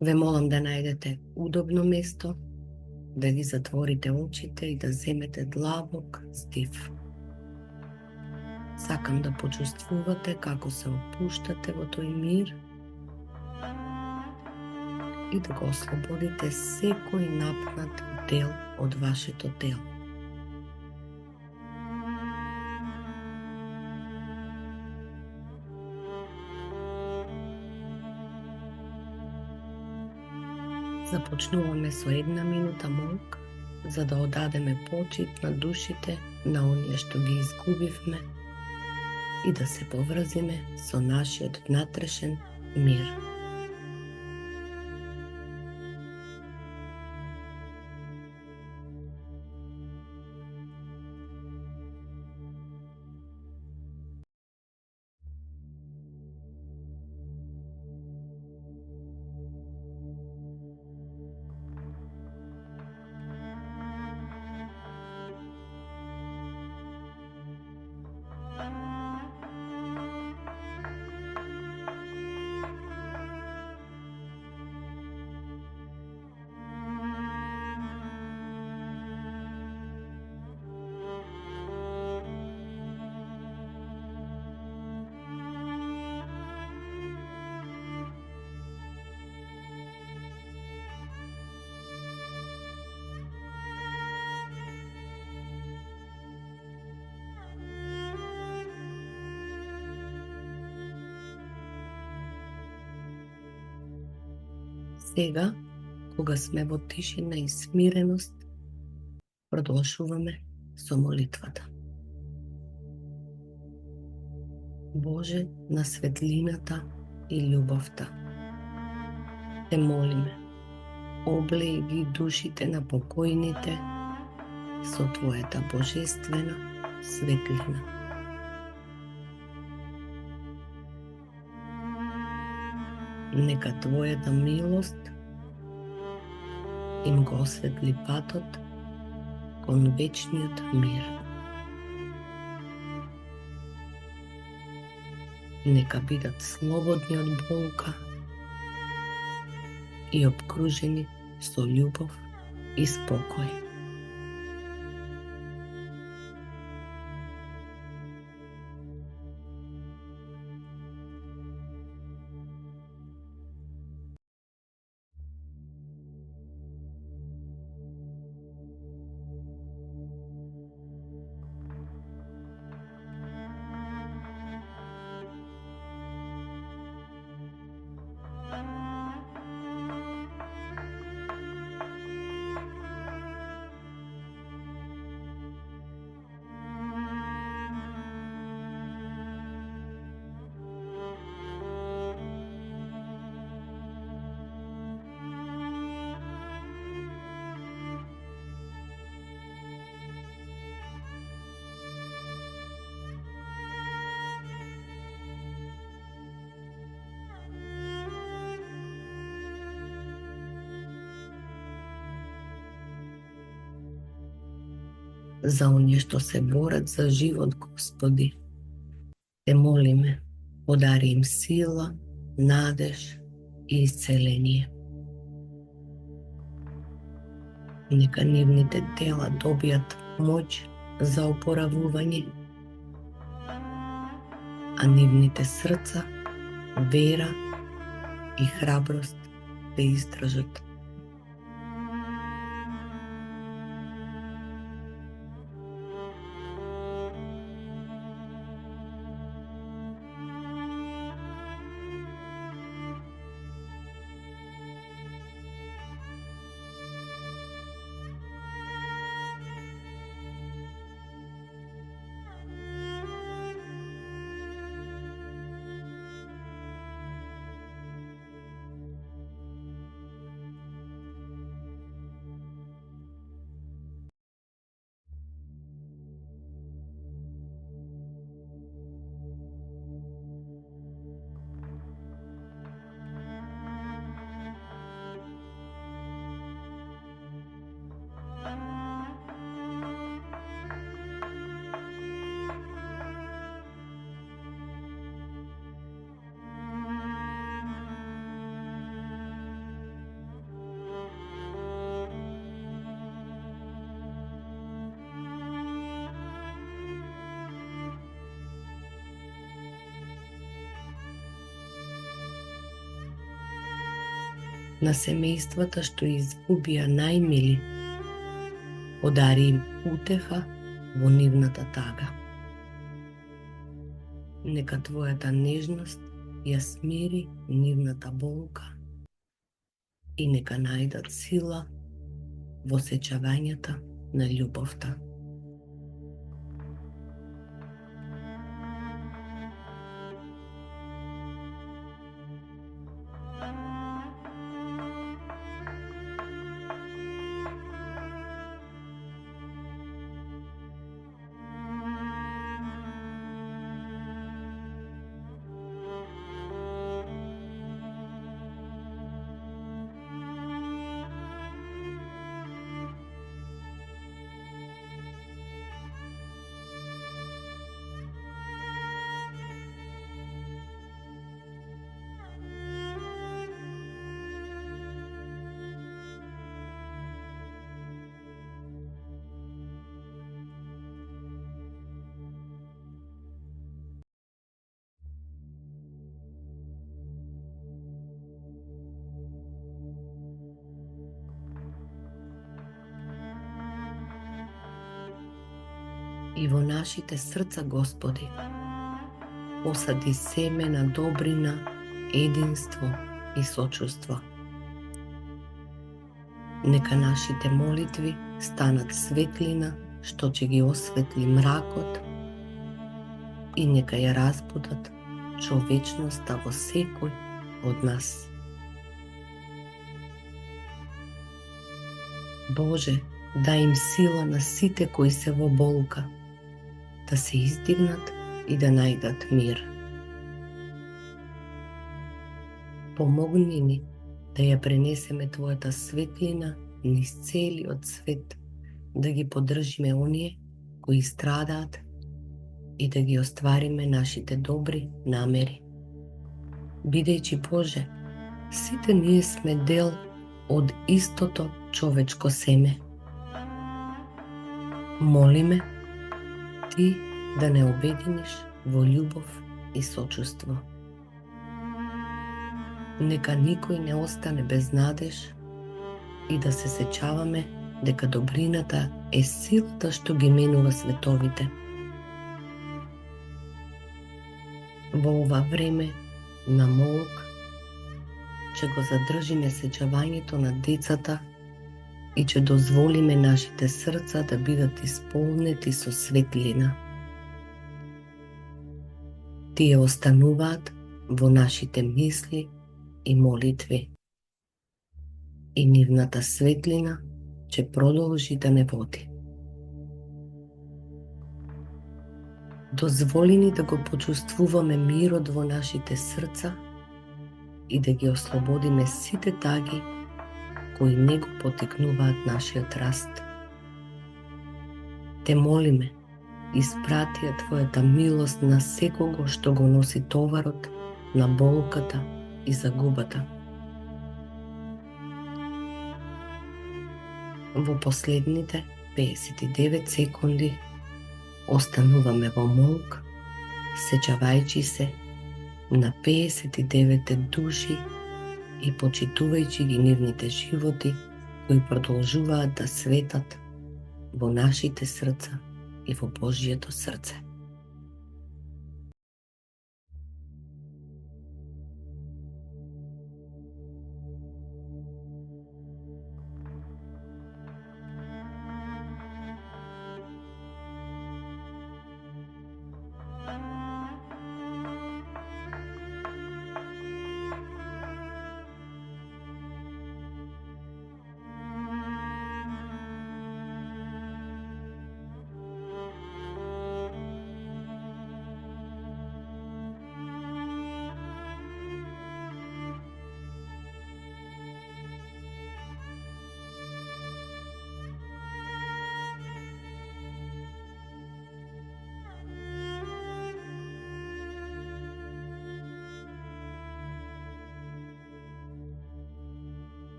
Ве молам да најдете удобно место, да ги затворите очите и да земете длабок здив. Сакам да почувствувате како се опуштате во тој мир и да го ослободите секој напнат дел од вашето тело. Започнуваме со 1 минута молк, за да одадеме почит на душите на оние што ги изгубивме и да се поврзиме со нашиот внатрешен мир. Сега, кога сме во тишина и смиреност, продолжуваме со молитвата. Боже на светлината и љубовта, те молиме, облеј ги душите на покојните со Твојата божествена светлина. Нека Твојата милост им го осветли патот кон вечниот мир. Нека бидат слободни од болка и обкружени со љубов и спокој. За оние што се борат за живот, Господи, те молиме, подари им сила, надеж и исцеление. Нека нивните тела добијат моќ за опоравување, а нивните срца вера и храброст да издржат. на семејствата што изгубија најмили, подари им утеха во нивната тага. Нека Твојата нежност ја смири нивната болка и нека најдат сила во сеќавањата на љубовта. И во нашите срца, Господи, посади семе на добрина, единство и сочувство. Нека нашите молитви станат светлина што ќе ги осветли мракот и нека ја разбудат човечноста во секој од нас. Боже, дај им сила на сите кои се во болка, да се издигнат и да најдат мир. Помогни ни да ја пренесеме Твојата светлина низ целиот свет, да ги поддржиме оние кои страдаат и да ги оствариме нашите добри намери. Бидејќи, Боже, сите ние сме дел од истото човечко семе. Молиме Ти да не обединиш во љубов и сочувство. Нека никој не остане без надеж и да се сеќаваме дека добрината е силата што ги менува световите. Во ова време на молк ќе го задржиме сеќавањето на децата и ќе дозволиме нашите срца да бидат исполнети со светлина. Тие остануваат во нашите мисли и молитви. И нивната светлина ќе продолжи да не води. Дозволи ни да го почувствуваме мирот во нашите срца и да ги ослободиме сите таги кои не го потекнуваат нашиот раст. Те молиме, испрати ја Твојата милост на секого што го носи товарот на болката и загубата. Во последните 59 секунди остануваме во молк, сеќавајќи се на 59 души и почитувајќи ги нивните животи кои продолжуваат да светат во нашите срца и во Божјето срце.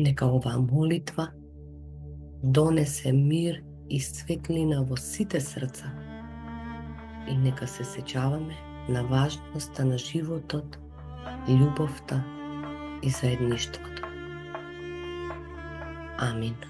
Нека оваа молитва донесе мир и светлина во сите срца и нека се сеќаваме на важноста на животот, љубовта и заедништвото. Амин.